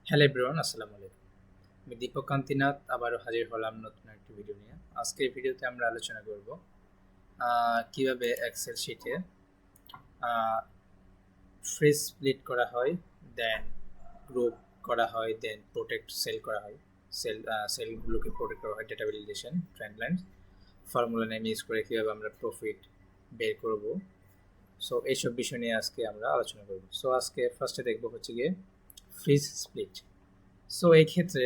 Hello everyone, আসসালামু আলাইকুম। আমি দীপক কান্তিনাথ আবারও হাজির হলাম নতুন একটি ভিডিও নিয়ে। আজকের ভিডিওতে আমরা আলোচনা করব কিভাবে এক্সেল শিটে ফ্রেজ স্প্লিট করা হয়, দেন গ্রুপ করা হয়, দেন প্রোটেক্ট সেল করা হয়। সেলগুলোকে প্রোটেক্ট করা হয়, data validation, trend line, formula name use করে কীভাবে আমরা প্রফিট বের করব। সো এইসব বিষয় নিয়ে আজকে আমরা আলোচনা করব। সো আজকে ফার্স্টে দেখব হচ্ছে গিয়ে ফ্রিজ স্প্লিট। সো এই ক্ষেত্রে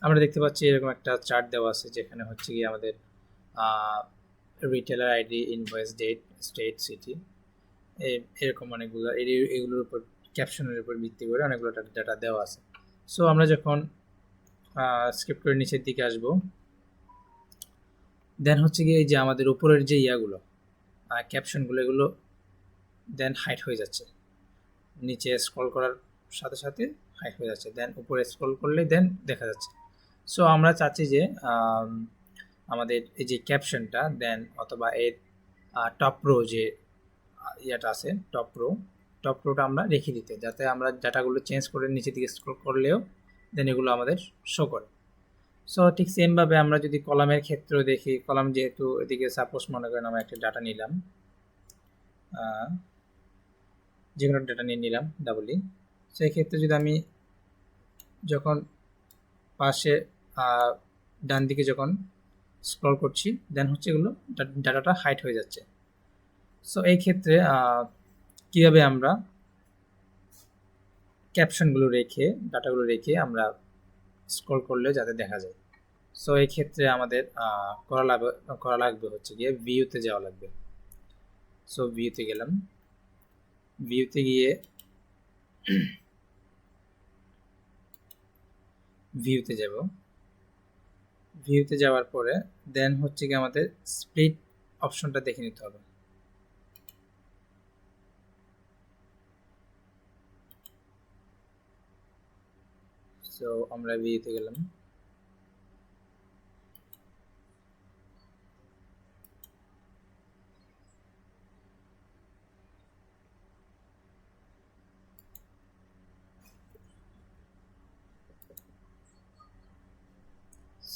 আমরা দেখতে পাচ্ছি এরকম একটা চার্ট দেওয়া আছে, যেখানে হচ্ছে গিয়ে আমাদের retailer ID, invoice date, state, city, এরকম অনেকগুলো এগুলোর উপর, ক্যাপশনের উপর ভিত্তি করে অনেকগুলো ডাটা দেওয়া আছে। সো আমরা যখন স্ক্রিপ্ট করে নিচের দিকে আসবো, দেন হচ্ছে গিয়ে এই যে আমাদের উপরের যে ইয়াগুলো, ক্যাপশনগুলো, এগুলো দেন হাইট হয়ে যাচ্ছে। নিচে স্ক্রল করার সাথে সাথে হাইট হয়ে যাচ্ছে, দেন উপরে স্ক্রল করলে দেন দেখা যাচ্ছে। সো আমরা চাচ্ছি যে আমাদের এই যে ক্যাপশনটা, দেন অথবা এর টপ রো যে ইয়েটা আছে, টপ রোটা আমরা রেখে দিতে, যাতে আমরা ডাটাগুলো চেঞ্জ করে নিচে দিকে স্ক্রল করলেও দেন এগুলো আমাদের শো করে। সো ঠিক সেমভাবে আমরা যদি কলামের ক্ষেত্রেও দেখি, কলাম যেহেতু এদিকে সাপোজ মনে করেন আমরা একটা ডাটা নিলাম, যে কোনো ডাটা নিয়ে নিলাম ডাবলি। সেই ক্ষেত্রে যদি আমি যখন পাশে ডান দিকে যখন স্ক্রল করছি, দেন হচ্ছে এগুলো ডাটাটা হাইট হয়ে যাচ্ছে। সো এই ক্ষেত্রে কীভাবে আমরা ক্যাপশনগুলো রেখে, ডাটাগুলো রেখে আমরা স্ক্রল করলে যাতে দেখা যায়। সো এই ক্ষেত্রে আমাদের করা লাগবে হচ্ছে গিয়ে ভিউতে যাওয়া লাগবে। সো ভিউতে গেলাম, ভিউতে গিয়ে ভিউতে যাব, ভিউতে যাওয়ার পরে দেন হচ্ছে গিয়ে আমাদের স্প্লিট অপশনটা দেখে নিতে হবে। সো আমরা ভিউতে গেলাম,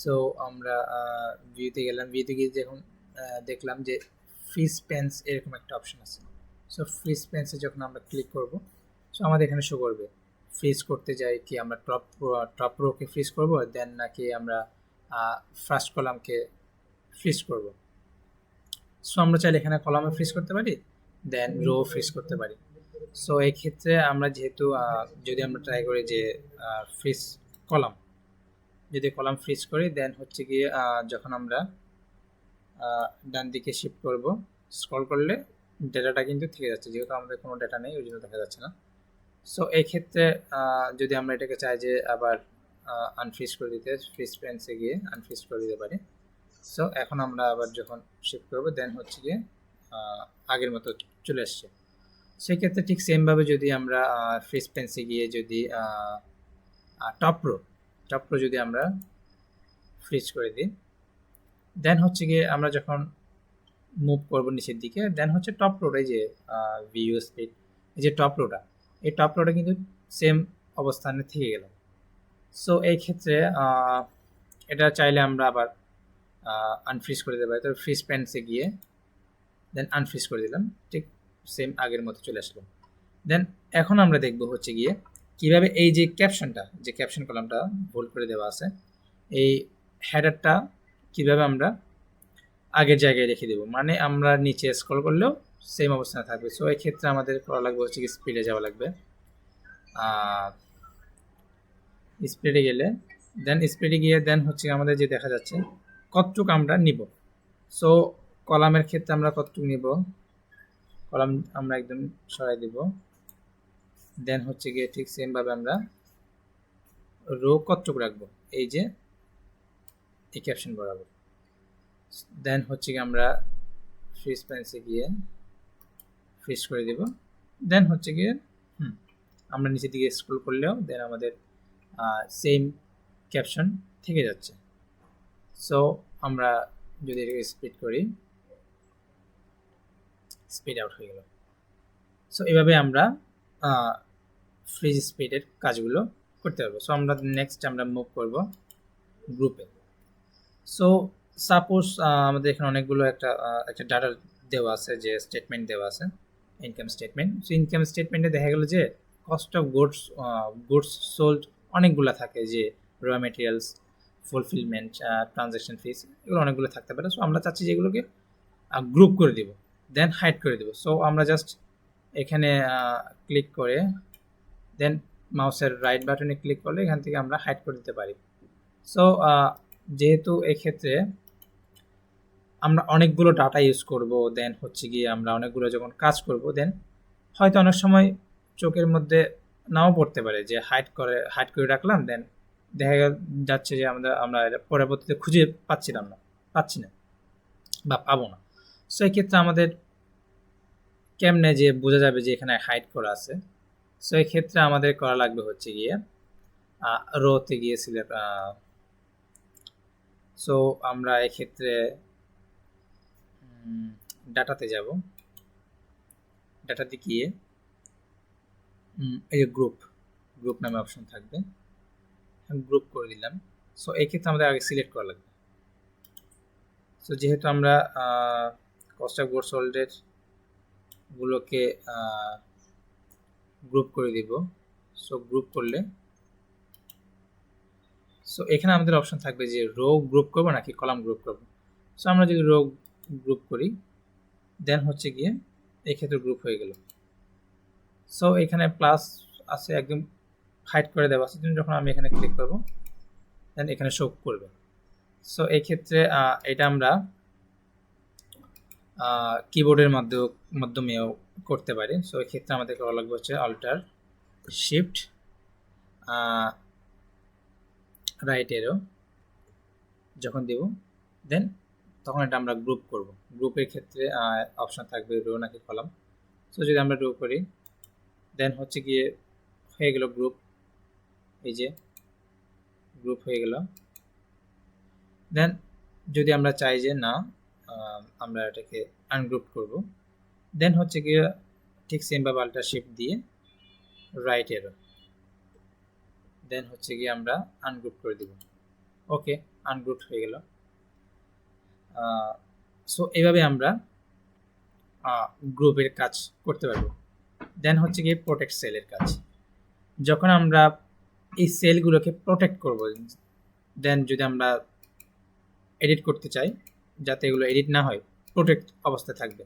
সো আমরা ভিউতে গেলাম, ভিউতে গিয়ে যখন দেখলাম যে ফ্রিজ পেন্স এরকম একটা অপশন আছে। সো ফ্রিজ পেন্সে যখন আমরা ক্লিক করব, সো আমাদের এখানে শো করবে ফ্রিজ করতে যাই কি আমরা টপ রোকে ফ্রিজ করব, দেন নাকি আমরা ফার্স্ট কলামকে ফ্রিজ করব। সো আমরা চাইলে এখানে কলামে ফ্রিজ করতে পারি, দেন রো ফ্রিজ করতে পারি। সো এই ক্ষেত্রে আমরা যেহেতু যদি আমরা ট্রাই করি যে ফ্রিজ কলাম, যদি কলাম ফ্রিজ করি, দেন হচ্ছে গিয়ে যখন আমরা ডান দিকে শিফট করব, স্ক্রল করলে ডেটাটা কিন্তু থেকে যাচ্ছে, যেহেতু আমাদের কোনো ডেটা নেই ওই জন্য দেখা যাচ্ছে না। সো এই ক্ষেত্রে যদি আমরা এটাকে চাই যে আবার আনফ্রিজ করে দিতে, ফ্রিজ পেন্সে গিয়ে আনফ্রিজ করে দিতে পারি। সো এখন আমরা আবার যখন শিফট করব, দেন হচ্ছে গিয়ে আগের মতো চলে আসছে। সেক্ষেত্রে ঠিক সেমভাবে যদি আমরা ফ্রিজ পেন্সে গিয়ে যদি টপ রো যদি আমরা ফ্রিজ করে দিই, দেন হচ্ছে গিয়ে আমরা যখন মুভ করবো নিচের দিকে, দেন হচ্ছে টপ রোটা, এই যে ভিউ স্পিড, এই যে টপ রোটা কিন্তু সেম অবস্থানে থেকে গেল। সো এই ক্ষেত্রে এটা চাইলে আমরা আবার আনফ্রিজ করে দিতে পারি। তো ফ্রিজ প্যান্টসে গিয়ে দেন আনফ্রিজ করে দিলাম, ঠিক সেম আগের মতো চলে আসলো। দেন এখন আমরা দেখব হচ্ছে গিয়ে কিভাবে এই যে ক্যাপশনটা, যে ক্যাপশন কলামটা ভুল করে দেওয়া আছে, এই হেডারটা কিভাবে আমরা আগের জায়গায় রেখে দেবো, মানে আমরা নিচে স্ক্রল করলেও সেম অবস্থানে থাকবে। সো এই ক্ষেত্রে আমাদের করা লাগবে হচ্ছে কি স্পিডে যাওয়া লাগবে। স্পিডে গেলে দেন স্পিডে গিয়ে দেন হচ্ছে আমাদের যে দেখা যাচ্ছে কতটুক আমরা নিব। সো কলামের ক্ষেত্রে আমরা কতটুকু নিব, কলাম আমরা একদম সরাই দিব। দেন হচ্ছে গিয়ে ঠিক সেমভাবে আমরা রো কতটুকু রাখবো, এই যে এই ক্যাপশন বরাবর। দেন হচ্ছে গিয়ে আমরা ফ্রিজ প্যান্সে গিয়ে ফ্রিজ করে দেব। দেন হচ্ছে গিয়ে আমরা নিচের দিকে স্ক্রল করলেও দেন আমাদের সেম ক্যাপশন থেকে যাচ্ছে। সো আমরা যদি এটাকে স্পিড করি, স্পিড আউট হয়ে গেল। সো এভাবে আমরা ফ্রিজ স্পিডের কাজগুলো করতে পারবো। সো আমরা নেক্সট আমরা মুভ করব গ্রুপে। সো সাপোজ আমাদের এখানে অনেকগুলো একটা ডাটা দেওয়া আছে, যে স্টেটমেন্ট দেওয়া আছে, ইনকাম স্টেটমেন্ট। সো ইনকাম স্টেটমেন্টে দেখা গেল যে কস্ট অফ গুডস সোল্ড অনেকগুলো থাকে, যে র মেটেরিয়ালস, ফুলফিলমেন্ট, ট্রানজ্যাকশন ফিস, এগুলো অনেকগুলো থাকতে পারে। সো আমরা চাচ্ছি যে এগুলোকে গ্রুপ করে দিব, দেন হাইড করে দিব। সো আমরা জাস্ট এখানে ক্লিক করে দেন মাউসের রাইট বাটনে ক্লিক করলে এখান থেকে আমরা হাইড করে দিতে পারি। সো যেহেতু এক্ষেত্রে আমরা অনেকগুলো ডাটা ইউজ করব, দেন হচ্ছে গিয়ে আমরা অনেকগুলো যখন কাজ করব, দেন হয়তো অনেক সময় চোখের মধ্যে নাও পড়তে পারে, যে হাইড করে রাখলাম, দেন দেখা যাচ্ছে যে আমরা পরবর্তীতে খুঁজে পাচ্ছি না বা পাবো না। সো এই ক্ষেত্রে আমাদের কেমনে যে বোঝা যাবে যে এখানে হাইড করা আছে? সো এই ক্ষেত্রে আমাদের করা লাগবে হচ্ছে গিয়ে রোতে গিয়ে সিলেক্ট। সো আমরা এক্ষেত্রে ডাটাতে যাব, ডাটাতে গিয়ে এই যে গ্রুপ নামে অপশন থাকবে, গ্রুপ করে দিলাম। সো এই ক্ষেত্রে আমাদের আগে সিলেক্ট করা লাগবে। সো যেহেতু আমরা কস্ট অফ গুডস সোল্ডের গুলোকে গ্রুপ করে দিব, সো গ্রুপ করলে সো এখানে আমাদের অপশন থাকবে যে রো গ্রুপ করবো নাকি কলাম গ্রুপ করবো। সো আমরা যদি রো গ্রুপ করি, দেন হচ্ছে গিয়ে এই ক্ষেত্রে গ্রুপ হয়ে গেল। সো এখানে প্লাস আছে, একদম হাইড করে দেওয়া আছে, যখন আমি এখানে ক্লিক করব দেন এখানে শো করবে। সো এই ক্ষেত্রে এটা আমরা কিবোর্ডের মাধ্যমেও করতে পারি। সো এই ক্ষেত্রে আমাদের করা লাগবে হচ্ছে অল্টার শিফট রাইট এরো যখন দেব, দেন তখন এটা আমরা গ্রুপ করব। গ্রুপের ক্ষেত্রে অপশন থাকবে রো নাকি কলাম। সো যদি আমরা রো করি, দেন হচ্ছে গিয়ে হয়ে গেল গ্রুপ, এই যে গ্রুপ হয়ে গেল। দেন যদি আমরা চাই যে না আমরা এটাকে আনগ্রুপ করব, দেন হচ্ছে গিয়ে ঠিক সেম ভাবে অল্টার শিফট দিয়ে রাইট এরো, দেন হচ্ছে গিয়ে আমরা আনগ্রুপ করে দিব। ওকে, আনগ্রুপ হয়ে গেল। সো এইভাবে আমরা গ্রুপের কাজ করতে পারবো। দেন হচ্ছে গিয়ে প্রোটেক্ট সেলের কাজ। যখন আমরা এই সেলগুলোকে প্রোটেক্ট করব, দেন যদি আমরা এডিট করতে চাই যাতে এগুলো এডিট না হয়, প্রোটেক্ট অবস্থায় থাকবে।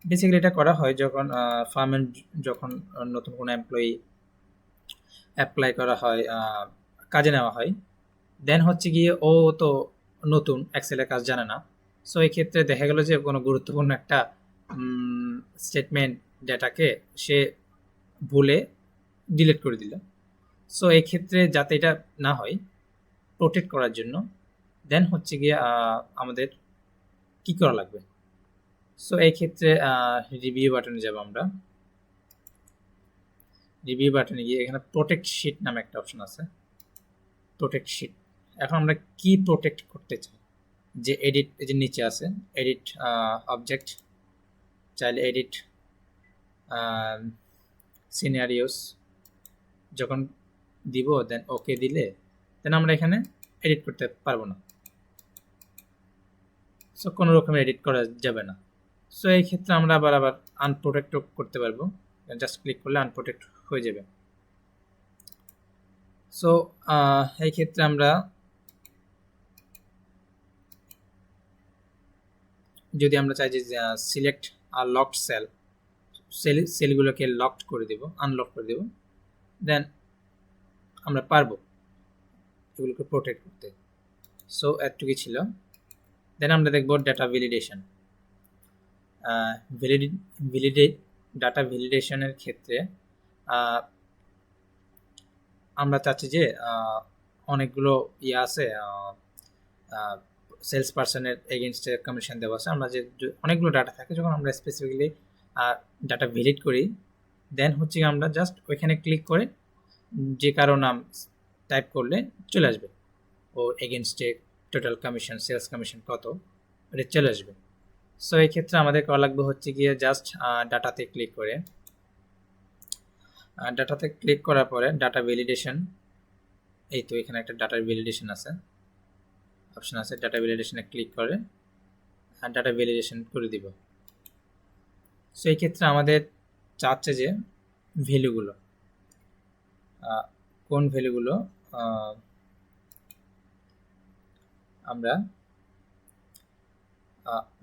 বেসিক্যালি এটা করা হয় যখন ফার্মে যখন নতুন কোনো এমপ্লয়ি অ্যাপ্লাই করা হয়, কাজে নেওয়া হয়, দেন হচ্ছে গিয়ে ও তো নতুন এক্সেলের কাজ জানে না। সো এই ক্ষেত্রে দেখা গেল যে কোনো গুরুত্বপূর্ণ একটা স্টেটমেন্ট ডেটাকে সে ভুলে ডিলিট করে দিল। সো এই ক্ষেত্রে যাতে এটা না হয়, প্রোটেক্ট করার জন্য দেন হচ্ছে গিয়ে আমাদের কি করা লাগবে? সো এই ক্ষেত্রে রিভিউ বাটনে যাব আমরা। রিভিউ বাটনে গিয়ে এখানে প্রোটেক্ট শিট নামে একটা অপশন আছে, প্রোটেক্ট শিট। এখন আমরা কি প্রোটেক্ট করতে চাই? যে এডিট, এই যে নিচে আছে এডিট অবজেক্ট, চাইলে এডিট সিনারিওস যখন দিব, দেন ওকে দিলে দেন আমরা এখানে এডিট করতে পারবো না। সো কোনো রকম এডিট করা যাবে না। সো এই ক্ষেত্রে আমরা আবার আনপ্রোটেক্ট করতে পারবো, জাস্ট ক্লিক করলে আনপ্রোটেক্ট হয়ে যাবে। সো এই ক্ষেত্রে আমরা যদি আমরা চাই যে সিলেক্ট আর লকড সেলগুলোকে লকড করে দেব, আনলক করে দেব, দেন আমরা পারবো এগুলোকে প্রোটেক্ট করতে। সো এতটুকুই ছিল। দেন আমরা দেখব ডাটা ভ্যালিডেশন। ডাটা ভ্যালিডেশনের ক্ষেত্রে আমরা চাচ্ছি যে অনেকগুলো আছে, সেলস পার্সনের এগেনস্টে কমিশন দেওয়া আছে। আমরা যে অনেকগুলো ডাটা থাকে, যখন আমরা স্পেসিফিক্যালি ডাটা ভ্যালিড করি, দেন হচ্ছে আমরা জাস্ট ওইখানে ক্লিক করে যে কারো নাম টাইপ করলে চলে আসবে, ও এগেনস্টে টোটাল কমিশন, সেলস কমিশন কত, এটা চলে আসবে। সো এই ক্ষেত্রে আমাদের করা লাগবে হচ্ছে গিয়ে জাস্ট ডাটাতে ক্লিক করার পরে ডাটা ভ্যালিডেশন এই তো এখানে একটা ডাটা ভ্যালিডেশন আছে, অপশন আছে, ডাটা ভ্যালিডেশনে ক্লিক করে আর ডাটা ভ্যালিডেশন করে দিব। সো এই ক্ষেত্রে আমাদের চাচ্ছে যে ভ্যালুগুলো কোন ভ্যালুগুলো আমরা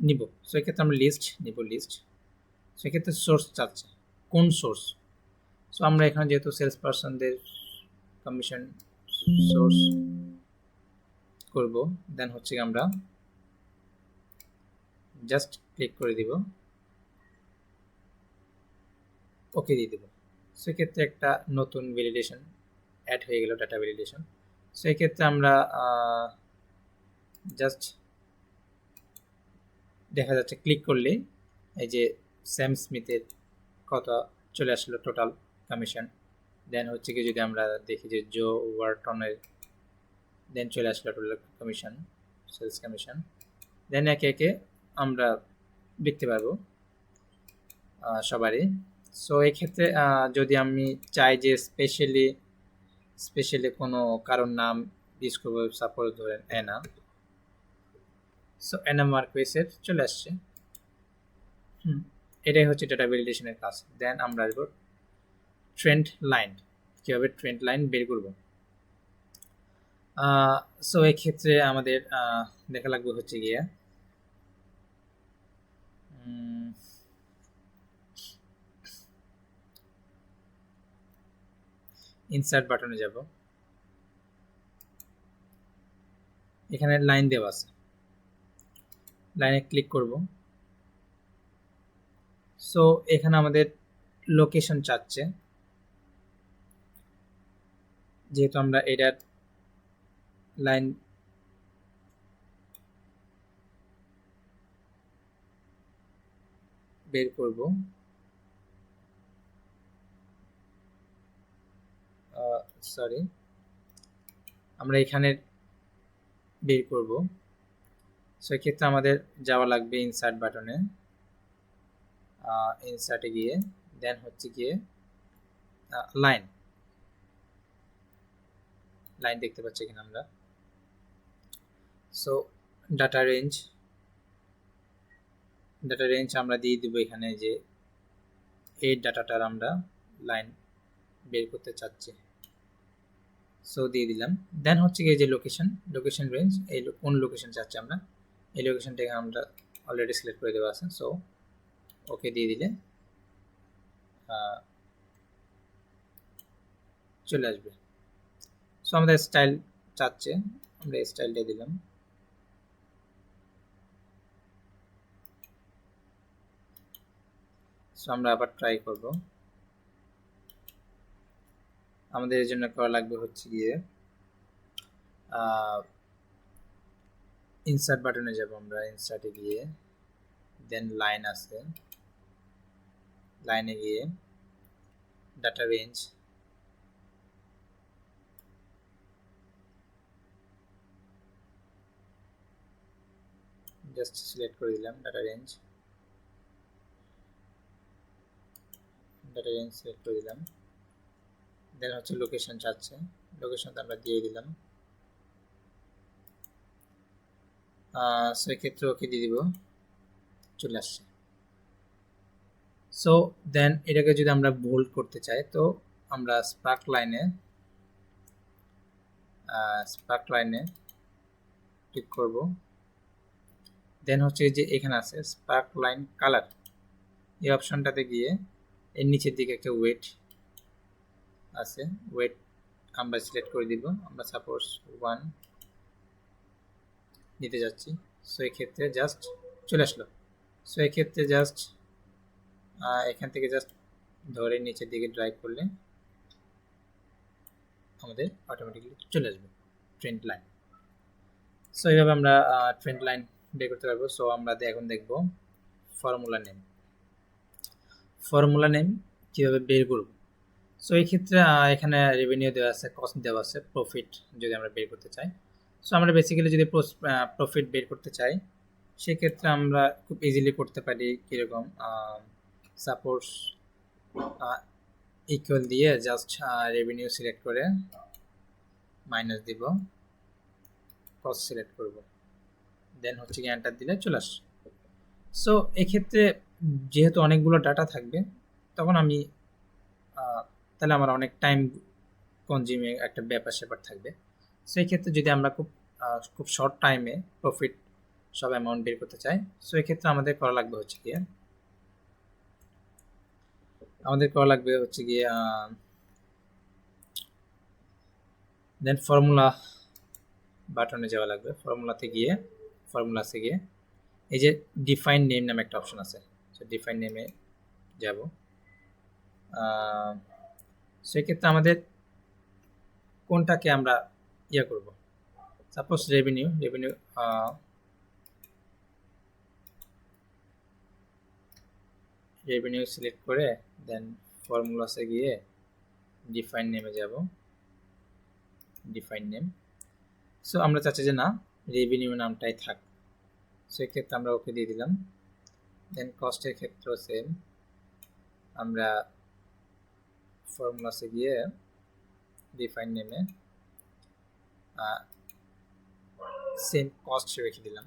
নিব। সো এক্ষেত্রে আমরা লিস্ট নিব, লিস্ট। সেক্ষেত্রে সোর্স চাচ্ছে, কোন সোর্স। সো আমরা এখানে যেহেতু সেলস পারসনদের কমিশন সোর্স করব, দেন হচ্ছে আমরা জাস্ট ক্লিক করে দিব, ওকে দিয়ে দেব। সেক্ষেত্রে একটা নতুন ভ্যালিডেশন অ্যাড হয়ে গেল, ডাটা ভ্যালিডেশন। সেক্ষেত্রে আমরা জাস্ট দেখা যাচ্ছে ক্লিক করলে এই যে স্যাম স্মিথের কত চলে আসলো টোটাল কমিশন। দেন হচ্ছে কি যদি আমরা দেখি যে জো ওয়ার্টনের দেন চলে আসলো টোটাল কমিশন, সেলস কমিশন। দেন একে একে আমরা দেখতে পারবো সবারই। সো এক্ষেত্রে যদি আমি চাই যে স্পেশালি কোনো কারোর নাম ইউজ করবো, সাপোজ ধরেন অ্যানা। সো অ্যানা মার্কুয়েসের চলে আসছে। এটাই হচ্ছে ডাটা ভ্যালিডেশনের কাজ। দেন আমরা আসবো ট্রেন্ড লাইন, কীভাবে ট্রেন্ড লাইন বের করবো। সো এক্ষেত্রে আমাদের দেখা লাগবে হচ্ছে গিয়ে ইনসার্ট বাটনে যাব, এখানে লাইন দেওয়া আছে, লাইনে ক্লিক করব। সো এখানে আমাদের লোকেশন চাচ্ছে, যেহেতু আমরা এটার লাইন বের করব। সরি, আমরা এখানে বের করব। সেক্ষেত্রে আমাদের যাওয়া লাগবে ইনসার্ট বাটনে, ইনসার্টে গিয়ে দেন হচ্ছে গিয়ে লাইন দেখতে পাচ্ছি এখানে আমরা। সো ডাটা রেঞ্জ আমরা দিয়ে দিব এখানে যে এই ডাটাটার আমরা লাইন বের করতে চাচ্ছি। সো দিয়ে দিলাম। দেন হচ্ছে গিয়ে যে লোকেশন রেঞ্জ, এই কোন লোকেশন চাচ্ছি আমরা, এই লোকেশনটাকে আমরা অলরেডি সিলেক্ট করে দেওয়া আছে। সো ওকে দিয়ে দিলে চলে আসবে। সো আমাদের স্টাইল চাচ্ছে, আমরা স্টাইলটা দিলাম। সো আমরা আবার ট্রাই করব। আমাদের এর জন্য করা লাগবে হচ্ছে গিয়ে ইনসার্ট বাটনে যাব আমরা, ইনসার্টে গিয়ে দেন লাইন আছে, লাইনে গিয়ে ডাটা রেঞ্জ, জাস্ট সিলেক্ট করে দিলাম ডাটা রেঞ্জ সিলেক্ট করে দিলাম। দেন হচ্ছে লোকেশন চাচ্ছে, লোকেশনটা আমরা দিয়ে দিলাম। সেক্ষেত্রে ওকে দিয়ে দিব, চলে আসছে। সো দেন এটাকে যদি আমরা বোল্ড করতে চাই, তো আমরা স্পার্ক লাইনে ক্লিক করব। দেন হচ্ছে যে এখানে আছে স্পার্ক লাইন কালার, এই অপশনটাতে গিয়ে এর নিচের দিকে একটা ওয়েট আছে, ওয়েট আমরা সিলেক্ট করে দিব। আমরা সাপোজ 1 দিতে যাচ্ছি। সো এক্ষেত্রে জাস্ট চলে আসলো। সো এক্ষেত্রে জাস্ট এখান থেকে জাস্ট ধরে নিচের দিকে ড্রাইভ করলে আমাদের অটোমেটিকলি চলে আসবে ট্রেন্ড লাইন। সো এইভাবে আমরা ট্রেন্ড লাইন বের করতে পারবো। সো আমরা এখন দেখব ফর্মুলা নেম কীভাবে বের করব। সো এই ক্ষেত্রে এখানে রেভিনিউ দেওয়া আছে, কস্ট দেওয়া আছে, প্রফিট যদি আমরা বের করতে চাই। সো আমরা বেসিক্যালি যদি প্রফিট বের করতে চাই, সেক্ষেত্রে আমরা খুব ইজিলি করতে পারি। কীরকম, সাপোজ ইকুয়াল দিয়ে জাস্ট রেভিনিউ সিলেক্ট করে মাইনাস দিব, কস্ট সিলেক্ট করব, দেন হচ্ছে কি এন্টার দিলে চলে আসে। সো এক্ষেত্রে যেহেতু অনেকগুলো ডাটা থাকবে তখন আমি তাহলে আমার অনেক টাইম কনজিউমিং একটা ব্যাপার স্যাপার থাকবে। সেই ক্ষেত্রে যদি আমরা খুব শর্ট টাইমে প্রফিট সব অ্যামাউন্ট বের করতে চাই, সো এক্ষেত্রে আমাদের করা লাগবে হচ্ছে গিয়ে দেন ফর্মুলা বাটনে যাওয়া লাগবে। ফর্মুলাসে গিয়ে এই যে ডিফাইন নেম নামে একটা অপশন আছে, সো ডিফাইন নেমে যাব। সেক্ষেত্রে আমাদের কোনটাকে আমরা করব, সাপোজ রেভিনিউ সিলেক্ট করে দেন ফর্মুলাসে গিয়ে ডিফাইন নেমে যাব, ডিফাইন নেম। সো আমরা চাচ্ছি যে না, রেভিনিউ নামটাই থাক, সেক্ষেত্রে আমরা ওকে দিয়ে দিলাম। দেন কস্টের ক্ষেত্রেও সেম, আমরা ফর্মুলাসে গিয়ে ডিফাইন নেমে সেম কস্ট রেখে দিলাম।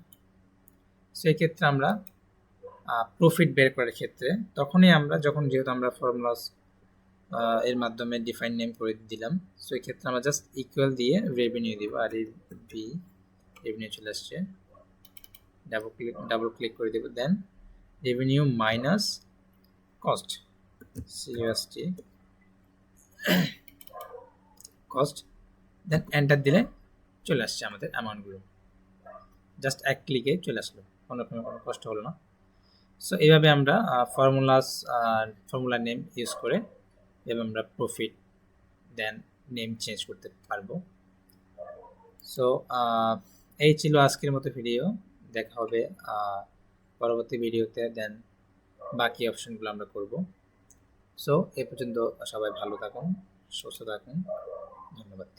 সেক্ষেত্রে আমরা প্রফিট বের করার ক্ষেত্রে তখনই আমরা যেহেতু আমরা ফর্মুলাস এর মাধ্যমে ডিফাইন নেম করে দিলাম, সো এই ক্ষেত্রে আমরা জাস্ট ইকুয়াল দিয়ে রেভিনিউ দিব, আর এই রেভিনিউ চলে আসছে, ডাবল ক্লিক করে দেব, then revenue minus cost, CST cost, then enter দিলে চলে আসছে আমাদের অ্যামাউন্টগুলো, জাস্ট এক ক্লিকে চলে আসলো, কোনো কষ্ট হলো না। সো এইভাবে আমরা ফর্মুলা নেম ইউজ করে এবং আমরা প্রফিট দেন নেম চেঞ্জ করতে পারবো। সো এই ছিল আজকের মতো ভিডিও, দেখা হবে পরবর্তী ভিডিওতে, দেন বাকি অপশনগুলো আমরা করব। সো এ পর্যন্ত সবাই ভালো থাকুন, সুস্থ থাকুন, ধন্যবাদ।